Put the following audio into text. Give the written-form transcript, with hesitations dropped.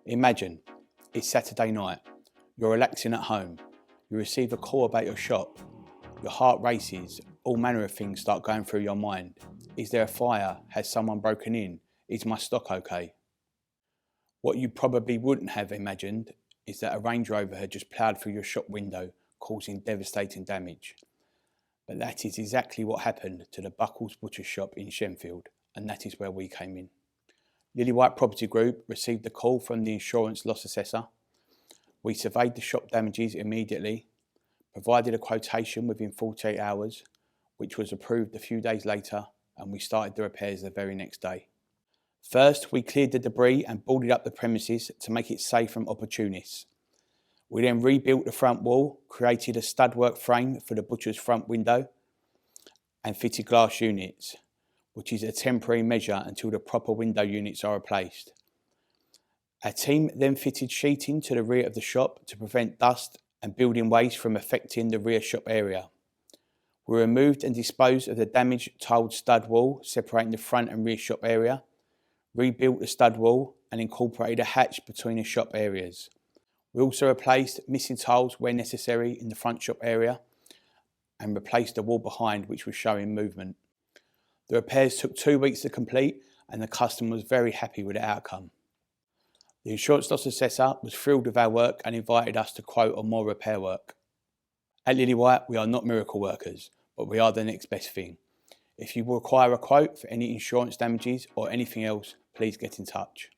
Imagine, it's Saturday night, you're relaxing at home, you receive a call about your shop, your heart races, all manner of things start going through your mind. Is there a fire? Has someone broken in? Is my stock okay? What you probably wouldn't have imagined is that a Range Rover had just ploughed through your shop window, causing devastating damage. But that is exactly what happened to the Buckles Butcher Shop in Shenfield, and that is where we came in. Lillywhite Property Group received a call from the insurance loss assessor. We surveyed the shop damages immediately, provided a quotation within 48 hours, which was approved a few days later, and we started the repairs the very next day. First, we cleared the debris and boarded up the premises to make it safe from opportunists. We then rebuilt the front wall, created a studwork frame for the butcher's front window, and fitted glass units, which is a temporary measure until the proper window units are replaced. Our team then fitted sheeting to the rear of the shop to prevent dust and building waste from affecting the rear shop area. We removed and disposed of the damaged tiled stud wall separating the front and rear shop area, rebuilt the stud wall and incorporated a hatch between the shop areas. We also replaced missing tiles where necessary in the front shop area and replaced the wall behind, which was showing movement. The repairs took 2 weeks to complete and the customer was very happy with the outcome. The insurance loss assessor was thrilled with our work and invited us to quote on more repair work. At Lillywhite, we are not miracle workers, but we are the next best thing. If you require a quote for any insurance damages or anything else, please get in touch.